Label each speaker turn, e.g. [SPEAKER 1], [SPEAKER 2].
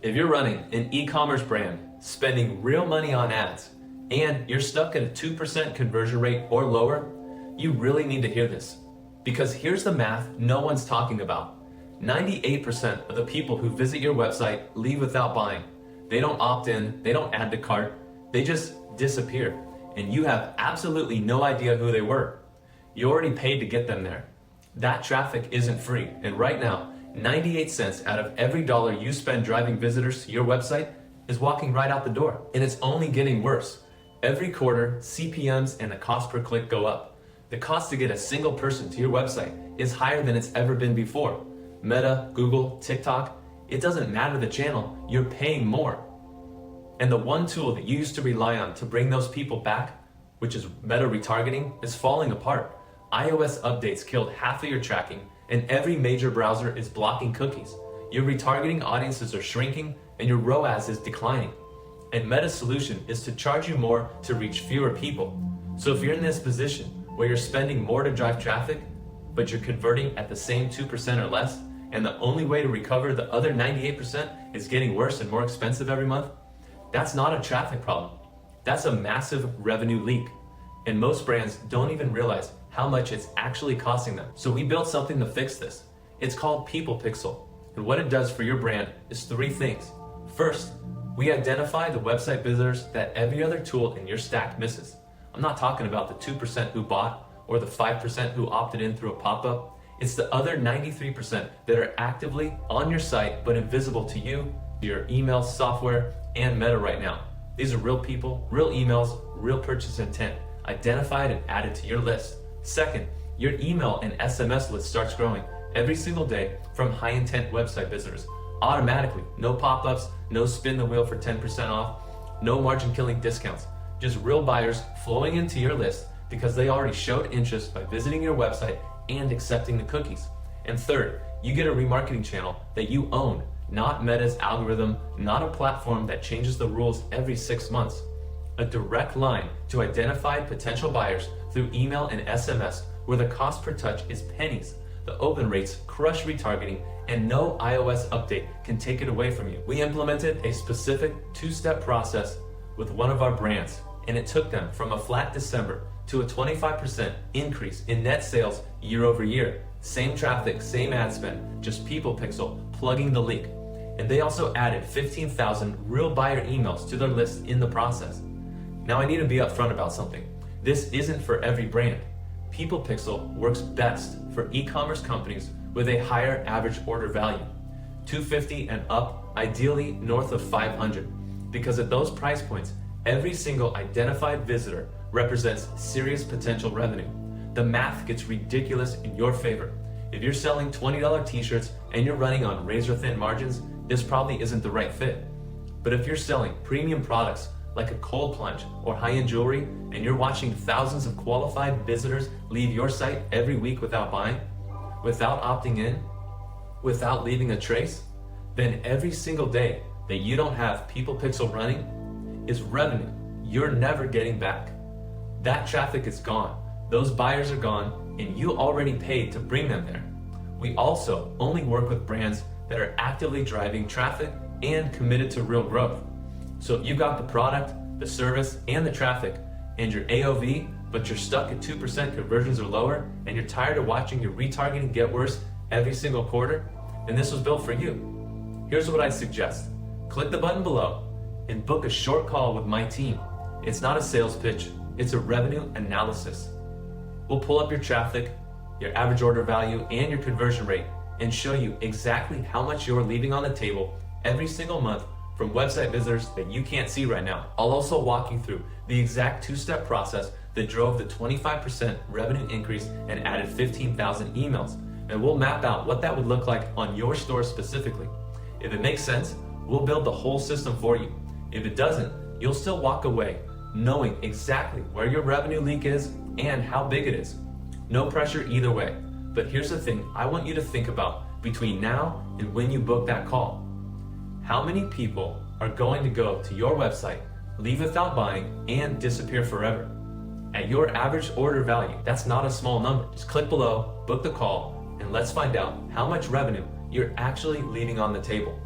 [SPEAKER 1] If you're running an e-commerce brand, spending real money on ads, and you're stuck at a 2% conversion rate or lower, you really need to hear this. Because here's the math no one's talking about. 98% of the people who visit your website leave without buying. They don't opt in, they don't add to cart, they just disappear. And you have absolutely no idea who they were. You already paid to get them there. That traffic isn't free, and right now, 98 cents out of every dollar you spend driving visitors to your website is walking right out the door. And it's only getting worse. Every quarter, CPMs and the cost per click go up. The cost to get a single person to your website is higher than it's ever been before. Meta, Google, TikTok, it doesn't matter the channel, you're paying more. And the one tool that you used to rely on to bring those people back, which is meta retargeting, is falling apart. iOS updates killed half of your tracking, and every major browser is blocking cookies. Your retargeting audiences are shrinking, and your ROAS is declining. And Meta's solution is to charge you more to reach fewer people. So if you're in this position where you're spending more to drive traffic, but you're converting at the same 2% or less, and the only way to recover the other 98% is getting worse and more expensive every month, that's not a traffic problem. That's a massive revenue leak. And most brands don't even realize how much it's actually costing them. So we built something to fix this. It's called People Pixel. And what it does for your brand is 3 things. First, we identify the website visitors that every other tool in your stack misses. I'm not talking about the 2% who bought or the 5% who opted in through a pop-up. It's the other 93% that are actively on your site but invisible to you, your email software, and Meta right now. These are real people, real emails, real purchase intent, identified and added to your list. Second, your email and SMS list starts growing every single day from high intent website visitors. Automatically, no pop-ups, no spin the wheel for 10% off, no margin killing discounts. Just real buyers flowing into your list because they already showed interest by visiting your website and accepting the cookies. And third, you get a remarketing channel that you own, not Meta's algorithm, not a platform that changes the rules every 6 months. A direct line to identified potential buyers through email and SMS where the cost per touch is pennies. The open rates crush retargeting, and no iOS update can take it away from you. We implemented a specific 2-step process with one of our brands, and it took them from a flat December to a 25% increase in net sales year over year. Same traffic, same ad spend, just People Pixel plugging the leak. And they also added 15,000 real buyer emails to their list in the process. Now I need to be upfront about something. This isn't for every brand. People Pixel works best for e-commerce companies with a higher average order value, $250 and up, ideally north of $500. Because at those price points, every single identified visitor represents serious potential revenue. The math gets ridiculous in your favor. If you're selling $20 t-shirts and you're running on razor thin margins, this probably isn't the right fit. But if you're selling premium products like a cold plunge or high-end jewelry, and you're watching thousands of qualified visitors leave your site every week without buying, without opting in, without leaving a trace, then every single day that you don't have People Pixel running is revenue you're never getting back. That traffic is gone, those buyers are gone, and you already paid to bring them there. We also only work with brands that are actively driving traffic and committed to real growth. So if you've got the product, the service, and the traffic, and your AOV, but you're stuck at 2% conversions or lower, and you're tired of watching your retargeting get worse every single quarter, then this was built for you. Here's what I suggest. Click the button below and book a short call with my team. It's not a sales pitch, it's a revenue analysis. We'll pull up your traffic, your average order value, and your conversion rate, and show you exactly how much you're leaving on the table every single month from website visitors that you can't see right now. I'll also walk you through the exact 2-step process that drove the 25% revenue increase and added 15,000 emails. And we'll map out what that would look like on your store specifically. If it makes sense, we'll build the whole system for you. If it doesn't, you'll still walk away knowing exactly where your revenue leak is and how big it is. No pressure either way. But here's the thing I want you to think about between now and when you book that call. How many people are going to go to your website, leave without buying, and disappear forever? At your average order value, that's not a small number. Just click below, book the call, and let's find out how much revenue you're actually leaving on the table.